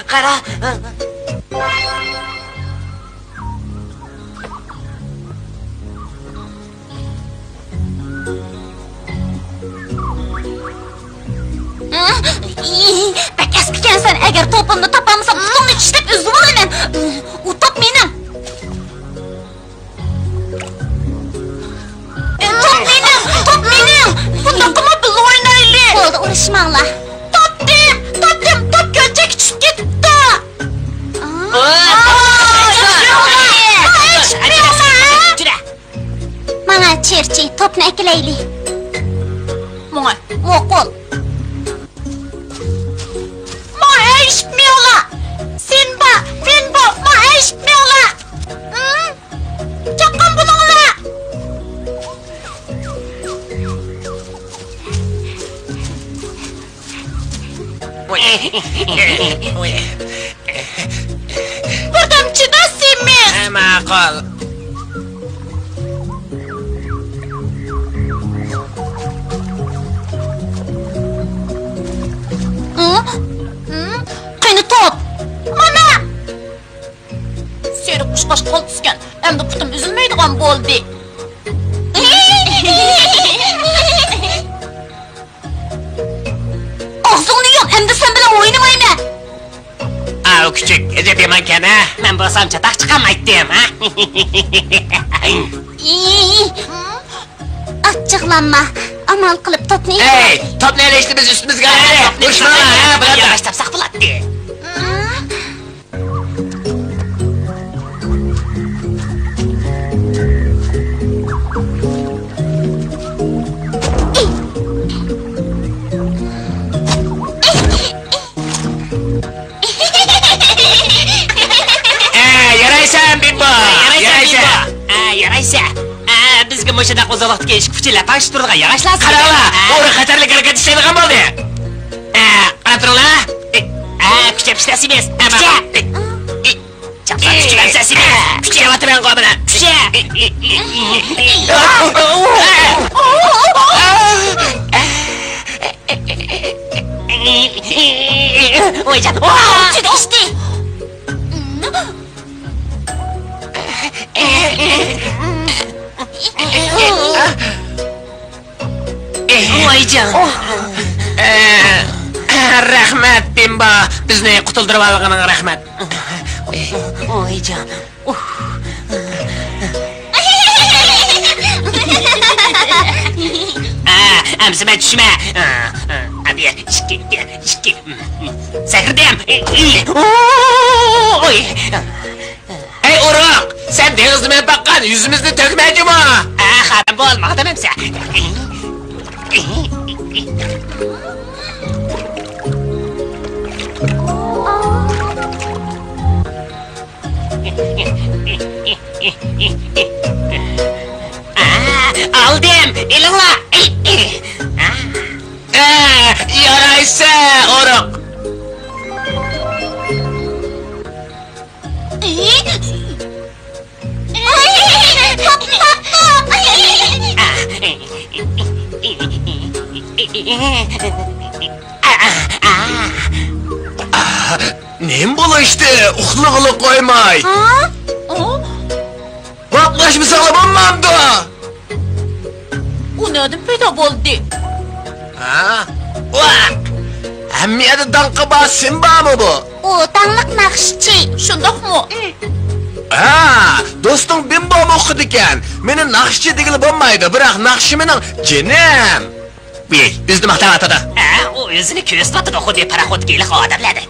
Kara. Bek eskikensen, eğer topumni topamasam putumni tishlab uzib olaman. U top mening. Top mening. Bunda qilma biz o'ynaylik. Bo'ldi, urishmanglar. Topdim, top ko'chaga tushib ketdi. Mana cherchi, topni akilaylik. Mo'qul. Eshitmayaplar. Sen eshitmayaplar. Chaqqan bo'linglar. Birdamchida semiz. Ma'qul. Qani top. Mana. Seni qushqosh qo'l tusgan. Endi putim uzilmaydigan bo'ldi. Og'zingni yop, endi sen bilan o'ynamayman. Au küçük, Recep Yamanken ha? Ben bo'lsam chataq chiqamaydim ha? Achchiqlanma. Amal qilib topni. Hey, top nereye biz üstümüzge hadi. Uçma lan ha, bırak. Yavaş tapsak bulatdi. Yaraysan Bimbo. Yaraysa. Bizga mo'shada qo'zaloqga ish kuchilar pash turgan yarashlar. Qarala, o'g'ri xatarlik harakat ishlaydigan bo'ldi. Qarab turinglar. Kuchab ishlasiz. Chaqsa kuchlansiz. Kuchyapman qobina. O'yjan. Juda ishdi. Voyjon. Rahmat Bimbo, bizni qutuldirib olganing rahmat. Voyjon. Amsima tushma. Hadi ishki. Sakrdim. Oy. Ey uruq, sen dengizime bakkan yüzümüzde tökmeyeceğim ha. Haram olma, tamam sen. İlingla. Yaraysa oruq. Nem buluştu? Uxluğulu koymay. Ha? Vaklaş mı sağlamamdı? O nereden peyda oldu? Ha? Ulan! Hemmiyede dankı basın ba mı bu? O danlık nakşçı. Şundak mı? Ha, dostum ben bu okudu iken. Menin nakşçı digili bulmaydı, bırak nakşı menin cenem. Bey, bizde maqtan atıdı. O özünü köz batıda xudi paraxod geylik adamladık.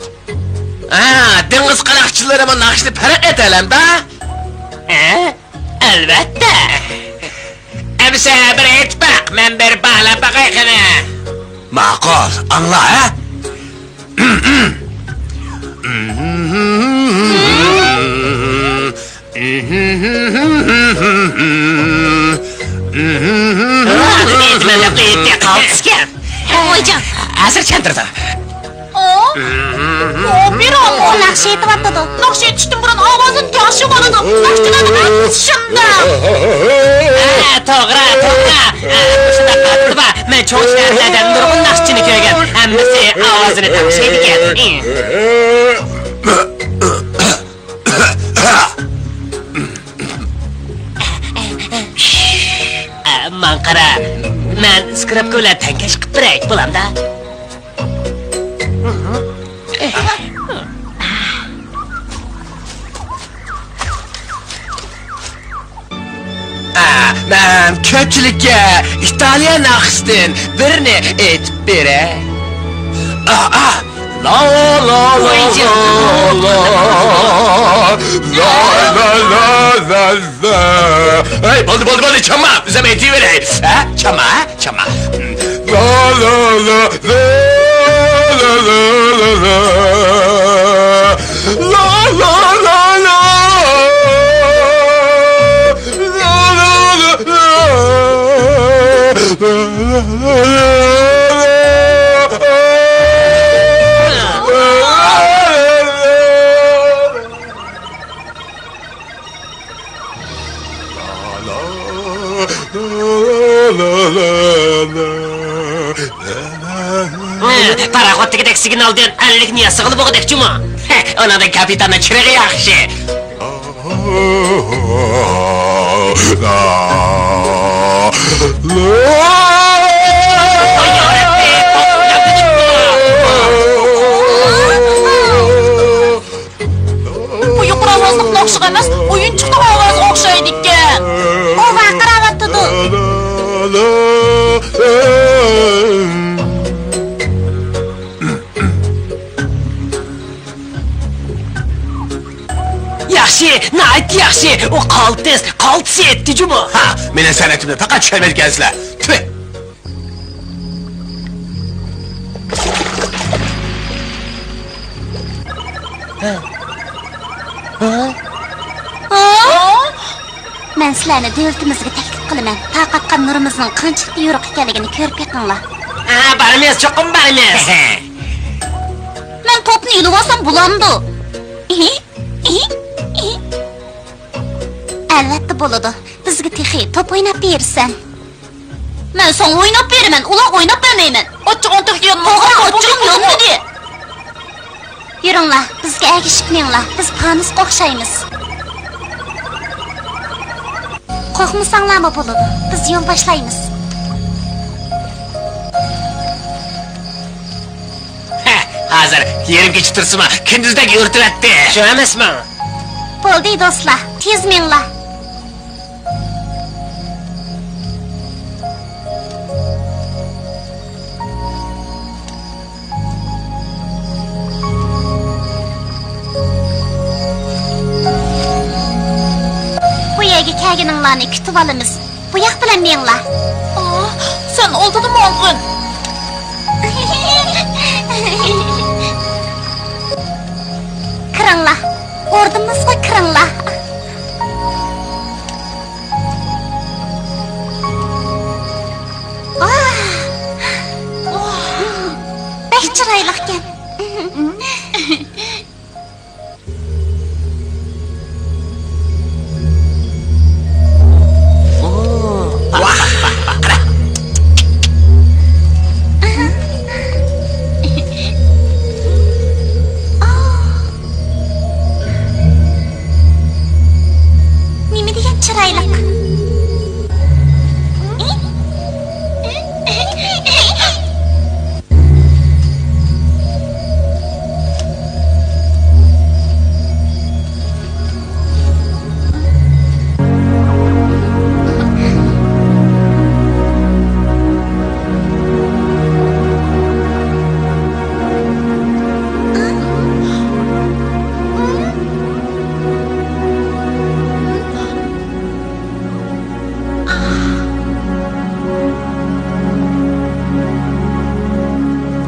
Ha, deniz kanakçıları ama nakşlı perak etelim da. Elbette. Emse bir et bak, men bir bağla bakayım. Makul, anla ha? Etmem yaptı etti, kalkısken. Hocam. Hazır çantırdı. Bir o nakşı etip atladı. Nakşı etiştim buranın avazın taşı vardı. Nakşıladı ben şunda. Toğra. Şunda kalktı ba, men çok işlerden nurgun nakşını köygen. Hemmisi avazını takşıydı gel. Mankara, men skripka bilan tankash qilib turay, bo'lamda? Ben köpçülükке İtalyan nakştin birini et bire. La la la la la. Hey, boldu çama, bize meytiyi verey. Ha, çama. La la la la. Paraxod tegidek signaldan anlik niye sığılıp oğudek cuma? Ona da kapitanın çırığı yaxşı. Bu yuqur avazlık nakşı emas, oyunçuqluq avazı okşaydı iken. O vakır avatıdı. Yaxşı, nait yaxşı. O qaltısı etdi cuma. Ha, menin senetimde fakat çelmez gelsile. Tüh! Men sizlarni devletimizga taklif qilaman. Taqatgan nurimizning qanchalik yo'riq ekanligini ko'rib yiqinglar. Barimiz, cho'qim barimiz. Men topni ilib olsam bulamdi. Albatta bo'ladi. Bizga texi top o'ynab bersan. Men sen o'ynab beraman, ular o'ynab bermayman. Ochiq o'tirgan to'g'ri, ochiq yo'qdi. Yuringlar, bizga ergishib meninglar. Biz panusga o'xshaymiz. Qo'rqmasanglarmi bo'ladi. Biz yo'l boshlaymiz. Hazır, yerim geçip tursuma, gündüzdeki ürtüvetti. Şu emasmi? Bo'ldi do'stlar, tez meninglar. Bu yerga kelganinglarni kutib olamiz. Bu yoq bilan meninglar. Sen oldinmi olg'in? Kiringlar. Ordimizga kiringlar. nimaga chiroyli ekan. Nima degan chiroyli.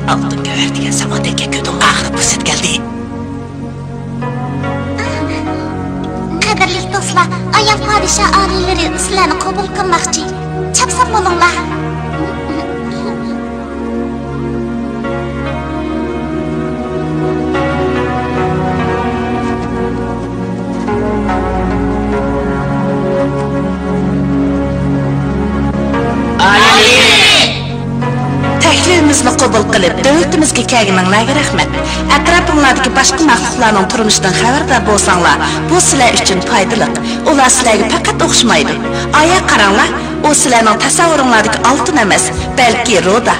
Altın göver degan zamondagi ko'dum axir fursat keldi. Qadrli do'stlar, ayol podsho oliylari sizlarni qabul qilmoqchi. Chaqsam bo'linglar. Taklifimizni qabul qilib, davlatimizga kelganinglarga rahmat. Atrofinglardagi boshqa maxluqlarning turmushidan xabardor bo'lsanglar, bu sizlar uchun foydali. Ular sizlarga faqat o'xshamaydi. Aya qaranglar, u sizlarning tasavvuringlardagi oltin emas, balki ruda.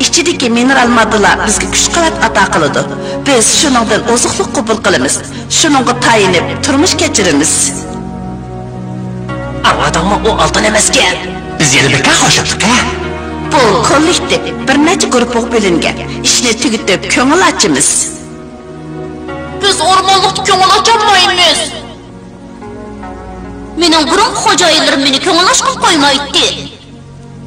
Ichidagi mineral moddalar bizga kuch-quvvat ato qiladi. Biz shuningdan oziqlik qabul qilamiz. Shuningga tayinib turmush kechiramiz. Avadamma o oltin emaskan. Biz yana bir qo'shibdik. Bu kollektiv bir necha guruhga bo'lingan. Ishni tugatib ko'ngil ochamiz. Biz o'rmonlikda ko'ngil ocholmaymiz. Mening burun xo'jayinlarim meni ko'ngil ochqib qo'ymaydi.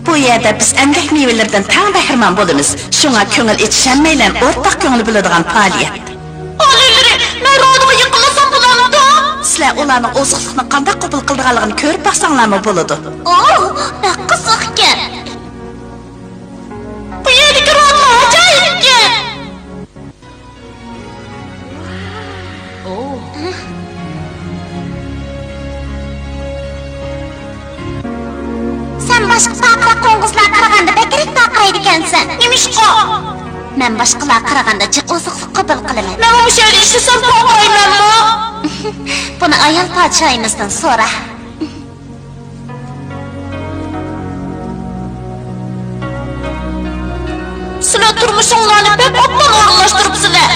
Bu yerda biz emgak mevalardan tang bahramon bo'lamiz. Shunga ko'ngil etishmaylan o'rtaq ko'ngil bo'ladigan faoliyat. Oliylari, men ro'yxatga yiqilasam bo'lamdi. Sizlar ularning oziqlikni qanday qabul qilganligini ko'rib baqsanglarmi bo'ladi. Qiziq ekan. Bu yerdagi ro'yxat ajoyib ekan. Sen boshqa faqra qo'ng'izlar qaraganda bakrak baqiraydi ekansan. Nimishqa? Men boshqalar qaraganda jiq oziqlik qabul qilaman. Men bu yerda ishlasam baqiraymanmi? Buni ayol podshoyimizdan so'ra. Sizlar turmushinglarni bek opman o'rinlashtiribsizlar.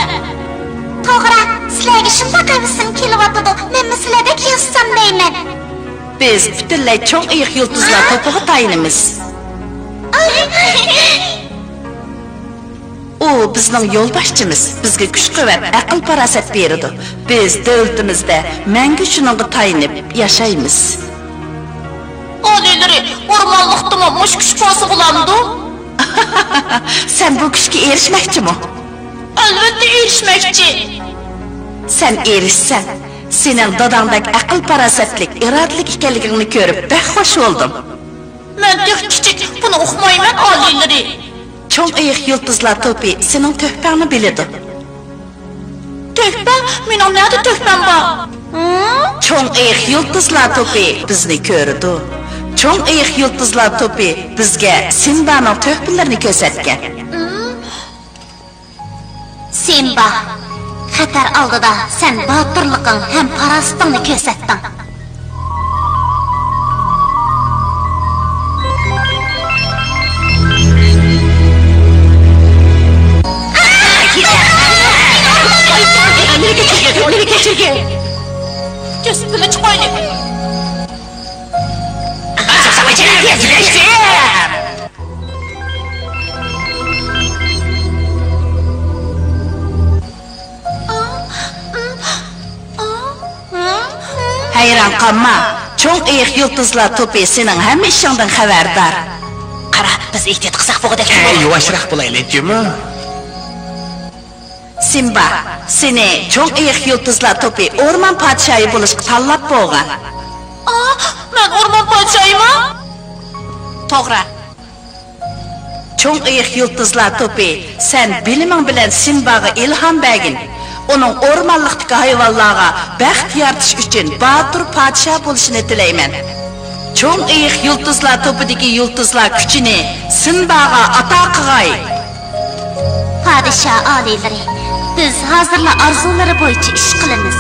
To'g'ri, sizlarga shunday qavisim kelyotdi. Men sizlardek yozsam deyman. Biz butunlay cho'ng iyiq yulduzlar to'piga tayinamiz. U bizning yo'lboshchimiz, bizga kuch-quvvat, aql-farosat beradi. Biz davlatimizda mangu shuningga tayinib yashaymiz. Oliylari, o'rmonlikdami mush kuch posi bo'lamdi? Sen bu kuchga erishmoqchimi? Albatta erishmoqchi. Sen erishsan, sening dadangdek aql-farosatlik, irodalik ekanligingni ko'rib baxtxo'sh bo'ldim. Men tech kichik, buni uqmayman oliylari. Cho'ng iyiq yulduzlar to'pi sening to'hpangni biladi. To'hpa? Mening nada to'hpam bor? Cho'ng iyiq yulduzlar to'pi bizni ko'rdi. Cho'ng iyiq yulduzlar to'pi bizga Simbaning to'hpalarini ko'rsatgan. Simba, xatar oldida sen botirliging ham farosatingni ko'rsatding. Nega kechirgan? Jasbini chiqayli. Hayron qolma. Cho'ng iyiq yulduzlar to'pi sening hamma ishingdan xabardor. Qara, biz ehtiyot qilsak bo'g'ida. Yuvashroq bo'laylikmi? Simba, seni cho'ng iyiq yulduzlar to'pi o'rmon podshoyi bo'lishga tanlab bo'lgan. Men o'rmon podshoyiman? To'g'ri. Çoğ ıyıq yıldızlar topi, sen biliming bilen Simbaga ilham bergin. Onun ormanlıqdaki hayvanlarga baxt yaratish uchun batur podshoh bo'lishini tilayman. Çoğ ıyıq yıldızlar topidagi yıldızlar kuchini Simbaga ato qilg'ay. Padişah aliyleri, biz hazırla arzuları boyunca iş kılınız.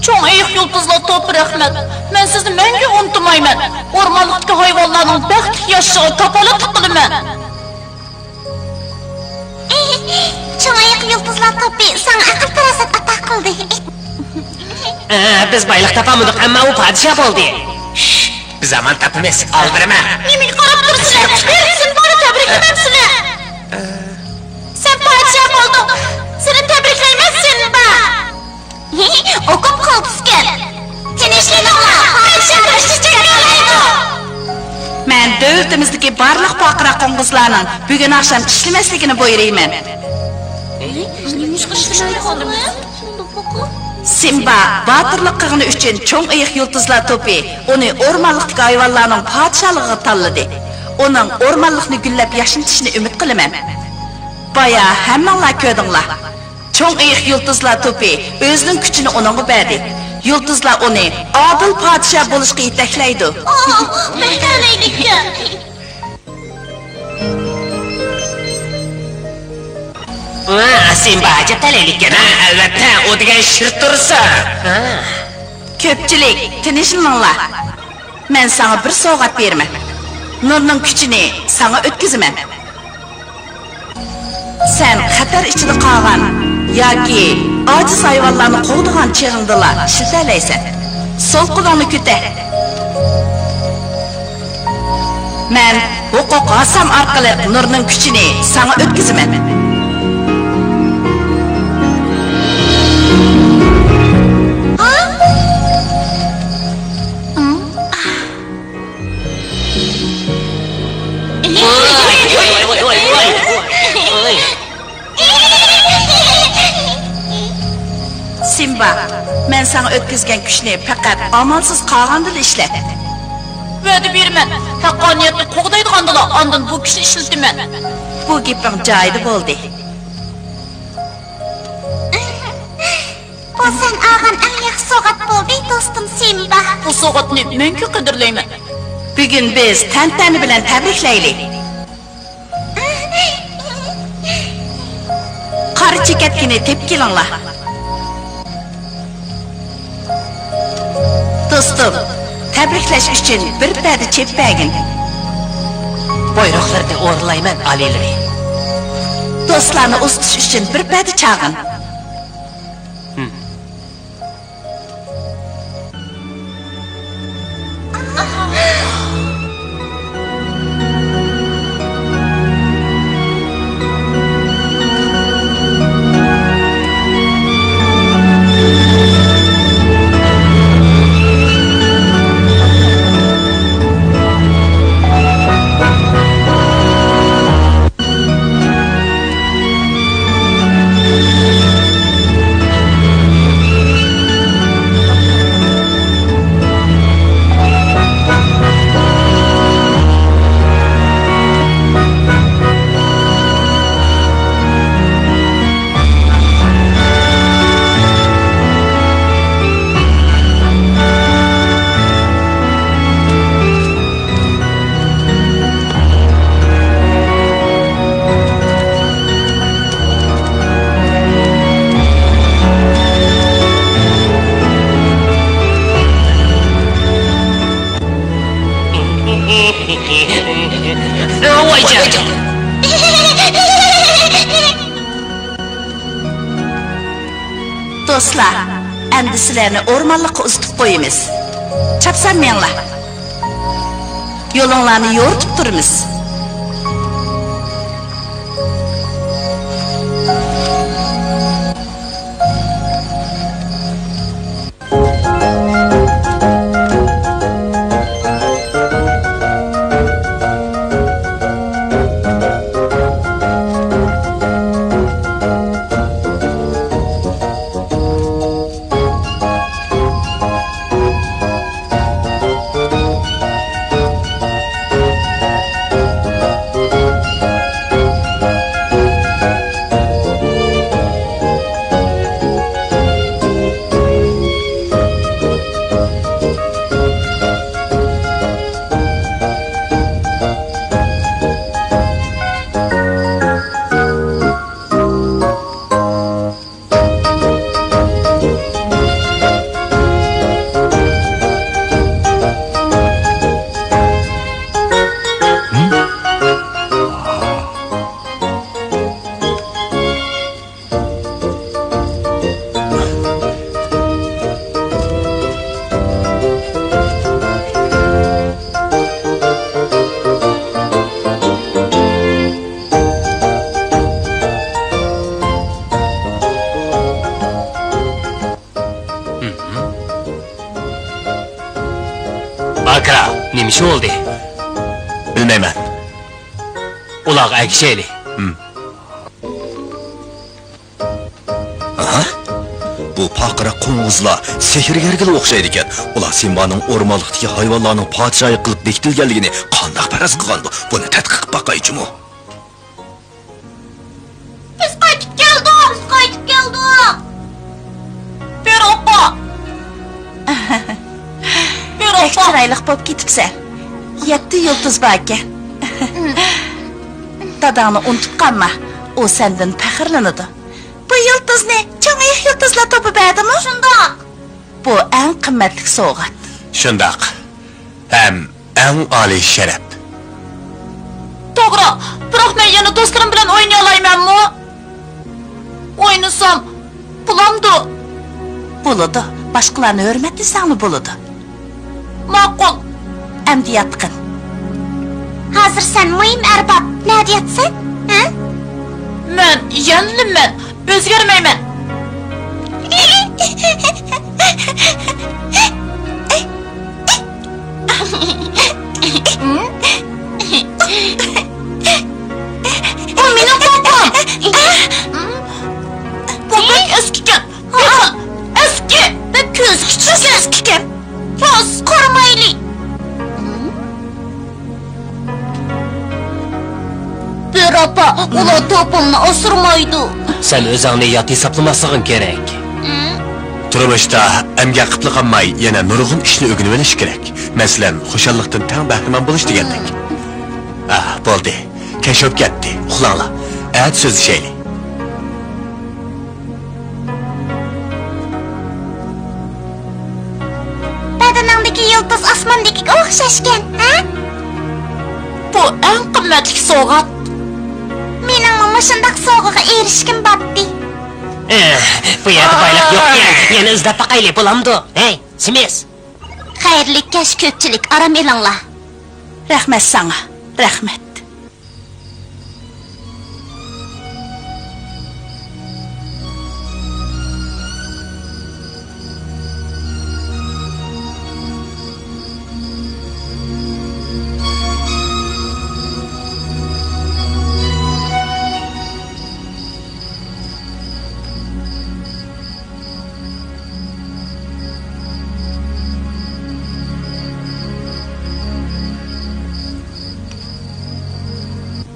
Çoğ ıyıq yıldızlar topu rahmet. Ben sizni menge unutmayman. Ormanlıqdaki hayvanların baxt yaşığı kapalı tıkılıman. Çoğ ayak yıldızlar topi sana akıl parasat atak kıldı. Biz baylık tapamadık ama o padişah oldu. Bir zaman tapımız aldırma. Yemin qarab tursunlar. Sen bana tebriklemem seni. Sen padişah oldun. Seni tebriklemezsin ba. Okup kalpısken. Tenişliğini ola. Padişah karışacak olaydı. Men dövlətimizdəki barlıq baqıra qoңğuzlarının bugün axşam işləməsligini buyurayman. Simba batırlıq qığını üçün çoğ ıyıq yıldızlar topi onu ormanlıqdaki hayvanlarının padişahlığı tanladı. Onun ormanlıqni güllab yaşantishini ümid qilaman. Baya hammanglar ko'rdinglar. Çoğ ıyıq yıldızlar topi o'zining kuchini onunga berdi. Yıldızlar onu adil padişah bo'lishga yetaklaydi. Mehterleydik ya. Simba acı taleylik yana. Elbette o degan shirt tursa. Ko'pchilik tinishinglar. Men sana bir sovg'at berman. Nurning kuchini sana o'tkazaman. Sen xatar ichida qolgan yoki ojiz hayvonlarni qo'g'digan chig'indilar shiltalaysan. Sol qo'lingni ko'tar. Men huquq qasam orqali nurning kuchini sana o'tkazaman. Simba, men sana o'tkazgan kuchni faqat amalsiz qolganda ishlat. Vədi berman. Haqqoniyatni qo'g'daydigandilar, ondan bu kishni ishlataman. Bu gaping joyida bo'ldi. Bu sen ağan en yaxshi soğat bo'ldi do'stim Simba. Bu so'g'atni menga qadrlayman. Bugun biz tantani bilan tabriklaylik. Qari chekatkini tepkilinglar. Do'stim, tabriklash uchun bir payda chepbagin. Buyruqlarni o'rlayman aliyleri. Do'stlarni o'stish uchun bir payda chaqin. Vay canına. Dostlar, endi sizlarni o'rmonlikqa uzatib qo'yamiz. Chapsanmanglar. Yo'linglarni yo'ritib turimiz. Bakra, nima ish bo'ldi? Bilmayman. Uloq akishayli. Bu paqira qo'ng'izlar sehrgarga o'xshaydi ekan. Ular Simbaning o'rmonlikdagi hayvonlarning podshoyi qilib bekitilganligini qanday faraz qilgan bu? Buni tadqiq qilib boqaychimi? Biz qaytib keldik. Bir opa. Pek chiroyli bo'lib ketibsan. 7 yulduz bor ekan. Dadangni unutib qolma. U sendan faxrlanadi. Bu yulduzni cho'ngiq yulduzlar topib berdimi? Shundoq. Bu eng qimmatli sovg'at. Shundoq. Ham eng oliy sharaf. To'g'ri, biroq men yana do'stlarim bilan o'ynay olmaymanmi? O'ynasam, bulamdi. Bo'ladi. Boshqalarni hurmatlasangmi bo'ladi. Ma'qul. Endi yatqin. Hozir sen muhim arbab. Ne deyapsan? Ha? Men yanliman, o'zgarmayman. Bu mening popom. Bu pek eskikan. Eski. Bir ko'z kichik eskikan. Rost. Qo'rmayli. Bir opa, ular topimni osurmaydi. Sen o'zingni yot hisoblamasliging kerak. Turmushda emga qipli qolmay yana nurg'un ishni o'rganib olish kerak. Masalan, xushalliqdan tang bahramand bo'lish degandek. Bo'ldi. Kashf ketdi. Uxlanglar. At so'zishayli. Badaningdagi yulduz osmondagiga o'xshashgan, ha? Bu eng qimmatli sovg'at. Mening mana shunday sovg'aga erishkim bordi. Bu yerda boylik yo'q. Yana izlab baqayli bo'lamdi. Hey, Simes. Xayrli kash ko'pchilik, aram elinglar. Rahmat sana. Rahmat.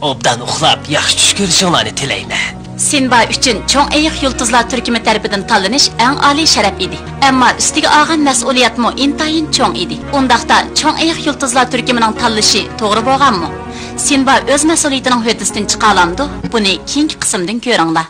Obdan uxlab, yaxshi tush ko'rishinglarni tilayman. Sinba uchun cho'ng ayiq yulduzlar turkumi tarafidan tanlanish eng oliy sharaf edi. Ammo ustiga olgan mas'uliyatmi intayin cho'ng edi. Undaqda cho'ng ayiq yulduzlar turkumining tanlashi to'g'ri bo'lganmi? Sinba o'z mas'uliyatining höddasidan chiqa olamdi. Buni keyingi qismdan ko'ringlar.